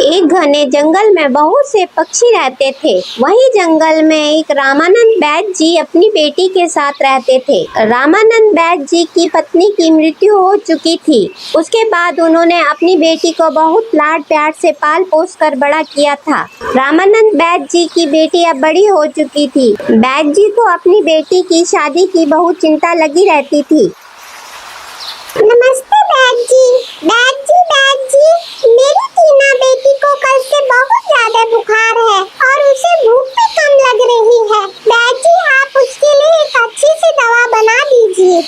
एक घने जंगल में बहुत से पक्षी रहते थे। वही जंगल में एक रामानंद बैद जी अपनी बेटी के साथ रहते थे। रामानंद बैद जी की पत्नी की मृत्यु हो चुकी थी। उसके बाद उन्होंने अपनी बेटी को बहुत लाड प्यार से पाल पोस कर बड़ा किया था। रामानंद बैद जी की बेटी अब बड़ी हो चुकी थी। बैद जी को अपनी बेटी की शादी की बहुत चिंता लगी रहती थी। नमस्ते बैद जी। मेरी टीना बेटी को कल से बहुत ज्यादा बुखार है और उसे भूख भी कम लग रही है। बैद जी, आप उसके लिए एक अच्छी सी दवा बना दीजिए।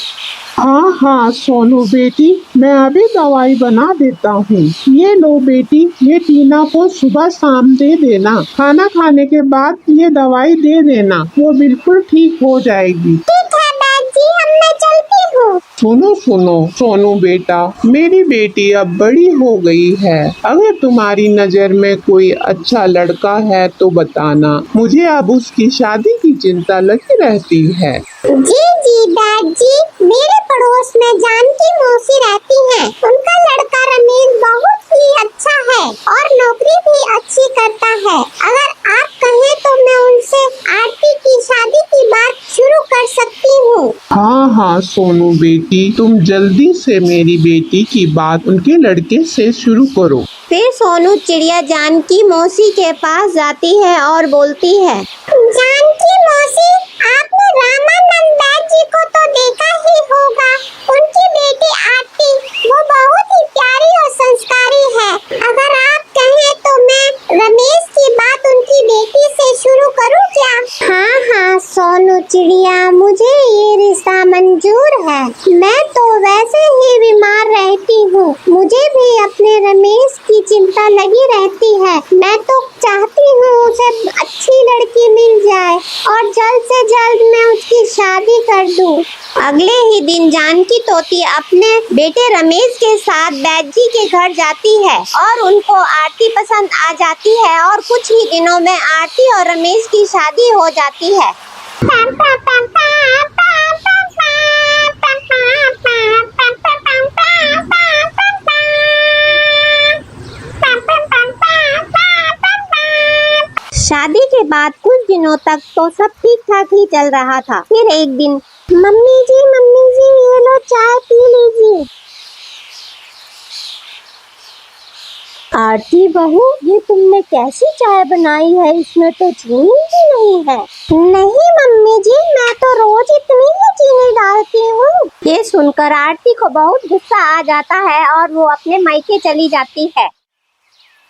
हाँ हाँ सोनू बेटी, मैं अभी दवाई बना देता हूँ। ये लो बेटी, ये टीना को सुबह शाम दे देना। खाना खाने के बाद ये दवाई दे देना, वो बिल्कुल ठीक हो जाएगी। ठीक है बैद जी, अब मैं चलती हूँ। सुनो सुनो सोनू बेटा, मेरी बेटी अब बड़ी हो गई है। अगर तुम्हारी नजर में कोई अच्छा लड़का है तो बताना, मुझे अब उसकी शादी की चिंता लगी रहती है। जी बैद जी, मेरे पड़ोस में जानकी मौसी रहती हैं। उनका लड़का रमेश बहुत ही अच्छा है और नौकरी भी अच्छी करता है। अगर आप कहें तो मैं उनसे आरती की शादी की बात शुरू कर सकती हूँ। हाँ हाँ सोनू बेटी, तुम जल्दी से मेरी बेटी की बात उनके लड़के से शुरू करो। फिर सोनू चिड़िया जानकी मौसी के पास जाती है और बोलती है, जानकी मौसी, आपने रामानंद बैद जी को तो देखा ही होगा। उनकी बेटी आरती, वो बहुत ही प्यारी और संस्कारी है। अगर आप कहें तो मैं रमेश की बात उनकी बेटी से शुरू करूं क्या? हाँ सोनू चिड़िया, मुझे ये रिश्ता मंजूर है। मैं तो वैसे ही बीमार रहती हूँ, मुझे भी अपने रमेश की चिंता लगी रहती है। मैं तो चाहती हूँ उसे अच्छी लड़की मिल जाए और जल्द से जल्द मैं उसकी शादी कर दूँ। अगले ही दिन जानकी तोती अपने बेटे रमेश के साथ बैद जी के घर जाती है और उनको आरती पसंद आ जाती है और कुछ ही दिनों में आरती और रमेश की शादी हो जाती है। शादी के बाद कुछ दिनों तक तो सब ठीक ठाक ही चल रहा था। फिर एक दिन, मम्मी जी, ये लो चाय पी लीजिए। आरती बहू, ये तुमने कैसी चाय बनाई है? इसमें तो चीनी भी नहीं है। नहीं मम्मी जी, मैं तो रोज इतनी ही चीनी डालती हूँ। ये सुनकर आरती को बहुत गुस्सा आ जाता है और वो अपने मायके चली जाती है।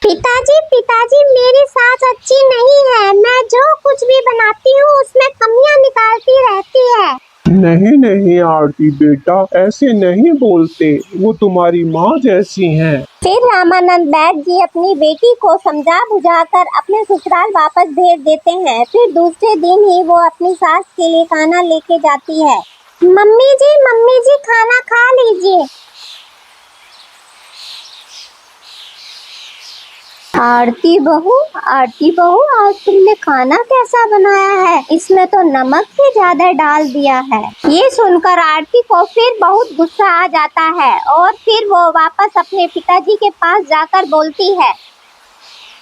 पिताजी, मेरी सास अच्छी नहीं है। मैं जो कुछ भी बनाती हूँ उसमें कमियाँ निकालती रहती है। नहीं आरती बेटा, ऐसे नहीं बोलते, वो तुम्हारी माँ जैसी हैं। फिर रामानंद बैद जी अपनी बेटी को समझा बुझाकर अपने ससुराल वापस भेज देते हैं। फिर दूसरे दिन ही वो अपनी सास के लिए खाना लेके जाती है। मम्मी जी, खाना खा लीजिए। आरती बहू, आज तुमने खाना कैसा बनाया है? इसमें तो नमक भी ज्यादा डाल दिया है। ये सुनकर आरती को फिर बहुत गुस्सा आ जाता है और फिर वो वापस अपने पिताजी के पास जाकर बोलती है,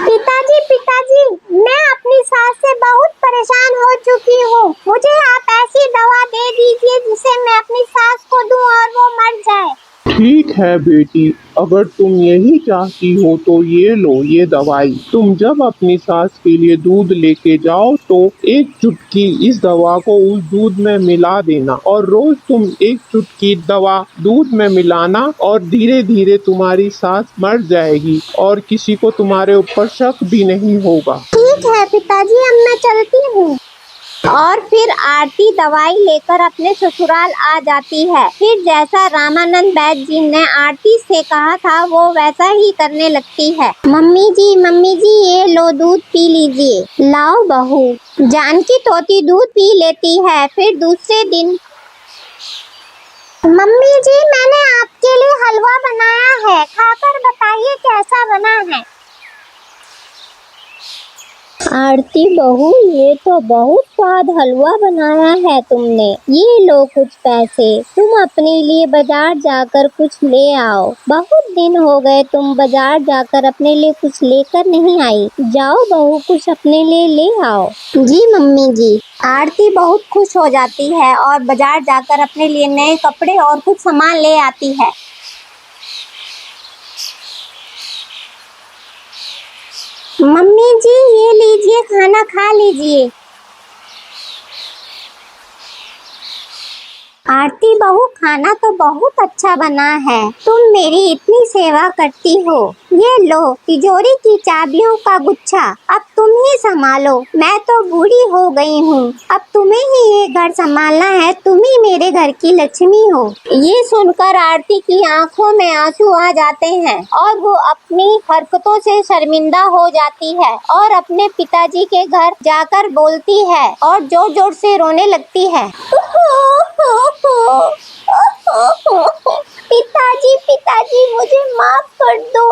पिताजी, मैं अपनी सास से बहुत परेशान हो चुकी हूँ। मुझे आप ऐसी दवा दे दीजिए जिसे मैं अपनी सास को दूं और वो मर जाए। ठीक है बेटी, अगर तुम यही चाहती हो तो ये लो ये दवाई। तुम जब अपनी सास के लिए दूध लेके जाओ तो एक चुटकी इस दवा को उस दूध में मिला देना और रोज तुम एक चुटकी दवा दूध में मिलाना और धीरे धीरे तुम्हारी सास मर जाएगी और किसी को तुम्हारे ऊपर शक भी नहीं होगा। ठीक है पिताजी, अब मैं चलती हूँ। और फिर आरती दवाई लेकर अपने ससुराल आ जाती है। फिर जैसा रामानंद बैद जी ने आरती से कहा था वो वैसा ही करने लगती है। मम्मी जी, ये लो दूध पी लीजिए। लाओ बहू। जानकी तोती दूध पी लेती है। फिर दूसरे दिन, मम्मी जी, मैंने आपके लिए हलवा बनाया है, खाकर बताइए कैसा बना है। आरती बहू, ये तो बहुत स्वाद हलवा बनाया है तुमने। ये लो कुछ पैसे, तुम अपने लिए बाजार जाकर कुछ ले आओ। बहुत दिन हो गए तुम बाजार जाकर अपने लिए कुछ लेकर नहीं आई। जाओ बहू, कुछ अपने लिए ले आओ। जी मम्मी जी। आरती बहुत खुश हो जाती है और बाजार जाकर अपने लिए नए कपड़े और कुछ सामान ले आती है। मम्मी जी, ये लीजिए, खाना खा लीजिए। आरती बहू, खाना तो बहुत अच्छा बना है। तुम मेरी इतनी सेवा करती हो। ये लो तिजोरी की चाबियों का गुच्छा, अब तुम ही संभालो। मैं तो बूढ़ी हो गई हूँ, अब तुम्हें ही ये घर संभालना है। तुम ही मेरे घर की लक्ष्मी हो। ये सुनकर आरती की आंखों में आंसू आ जाते हैं और वो अपनी हरकतों से शर्मिंदा हो जाती है और अपने पिताजी के घर जाकर बोलती है और जोर जोर से रोने लगती है। पिताजी मुझे माफ कर दो,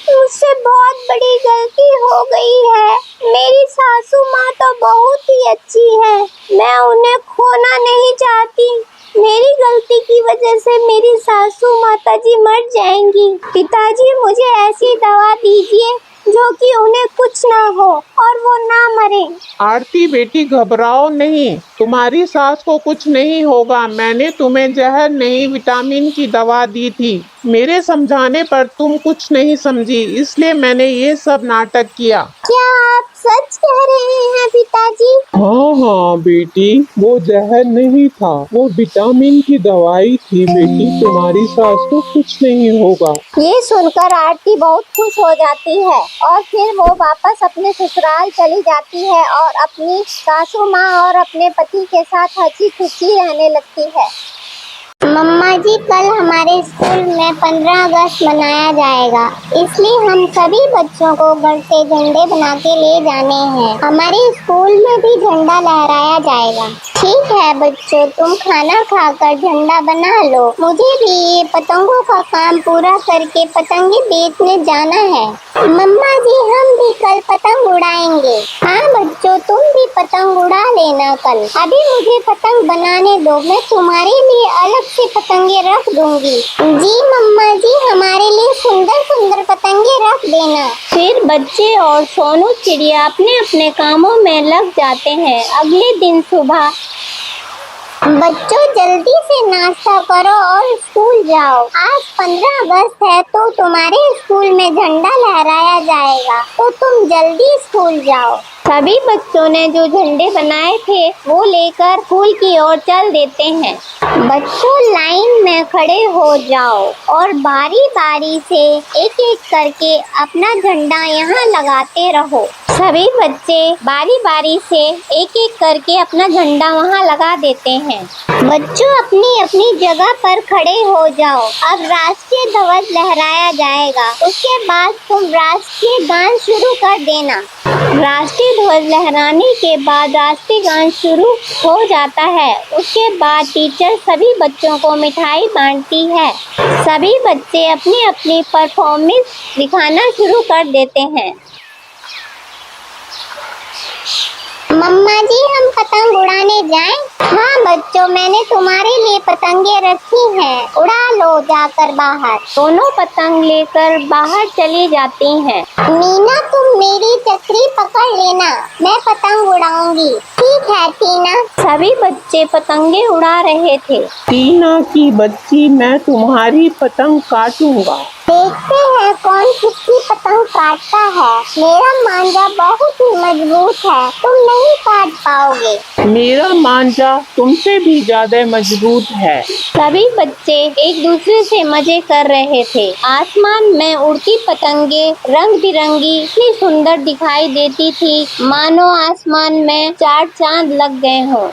मुझसे बहुत बड़ी गलती हो गई है। मेरी सासू माँ तो बहुत ही अच्छी है, मैं उन्हें खोना नहीं चाहती। मेरी गलती की वजह से मेरी सासू माताजी मर जाएंगी। पिताजी मुझे ऐसी दवा दीजिए जो कि उन्हें कुछ ना हो और वो ना मरे। आरती बेटी, घबराओ नहीं, तुम्हारी सास को कुछ नहीं होगा। मैंने तुम्हें जहर नहीं, विटामिन की दवा दी थी। मेरे समझाने पर तुम कुछ नहीं समझी, इसलिए मैंने ये सब नाटक किया। क्या आप सच कह रहे हैं पिताजी? हाँ हाँ बेटी, वो जहर नहीं था, वो विटामिन की दवाई थी बेटी। तुम्हारी सास को कुछ नहीं होगा। ये सुनकर आरती बहुत खुश हो जाती है और फिर वो वापस अपने ससुराल चली जाती है और अपनी सासू माँ और अपने पति के साथ हंसी खुशी रहने लगती है। मम्मा जी, कल हमारे स्कूल में 15 अगस्त मनाया जाएगा, इसलिए हम सभी बच्चों को घर से झंडे बना के ले जाने हैं। हमारे स्कूल में भी झंडा लहराया जाएगा। ठीक है बच्चों, तुम खाना खाकर झंडा बना लो। मुझे भी ये पतंगों का काम पूरा करके पतंगे बेचने जाना है। मम्मा जी, हम भी कल पतंग उड़ाएंगे। हाँ बच्चों, तुम भी पतंग उड़ा लेना कल। अभी मुझे पतंग बनाने दो, मैं तुम्हारे लिए अलग से पतंगे रख दूंगी। जी मम्मा जी, हमारे लिए सुंदर सुंदर पतंगे रख देना। फिर बच्चे और सोनू चिड़िया अपने अपने कामों में लग जाते हैं। अगले दिन सुबह बच्चों, जल्दी से नाश्ता करो और स्कूल जाओ। आज 15 अगस्त है तो तुम्हारे स्कूल में झंडा लहराया जाएगा, तो तुम जल्दी स्कूल जाओ। सभी बच्चों ने जो झंडे बनाए थे वो लेकर स्कूल की ओर चल देते हैं। बच्चों, लाइन में खड़े हो जाओ और बारी बारी से एक एक करके अपना झंडा यहाँ लगाते रहो। सभी बच्चे बारी बारी से एक एक करके अपना झंडा वहाँ लगा देते हैं। बच्चों, अपनी अपनी जगह पर खड़े हो जाओ। अब राष्ट्रीय ध्वज लहराया जाएगा, उसके बाद तुम राष्ट्रीय गान शुरू कर देना। राष्ट्रीय ध्वज लहराने के बाद राष्ट्रीय गान शुरू हो जाता है। उसके बाद टीचर सभी बच्चों को मिठाई बांटती है। सभी बच्चे अपनी अपनी परफॉर्मेंस दिखाना शुरू कर देते हैं। मम्मा जी, हम पतंग उड़ाने जाएं? हाँ बच्चों, मैंने तुम्हारे लिए पतंगे रखी हैं, उड़ा लो जाकर बाहर। दोनों पतंग लेकर बाहर चली जाती हैं। मीना, तुम मेरी चक्री पकड़ लेना, मैं पतंग उड़ाऊंगी। ठीक है टीना। सभी बच्चे पतंगे उड़ा रहे थे। टीना की बच्ची, मैं तुम्हारी पतंग काटूंगा। देखते हैं कौन किसकी पतंग काटता है। मेरा मांझा बहुत ही मजबूत है, तुम नहीं काट पाओगे। मेरा मांझा तुमसे भी ज्यादा मजबूत है। सभी बच्चे एक दूसरे से मजे कर रहे थे। आसमान में उड़ती पतंगे रंग बिरंगी इतनी सुंदर दिखाई देती थी, मानो आसमान में 4 चांद लग गए हों।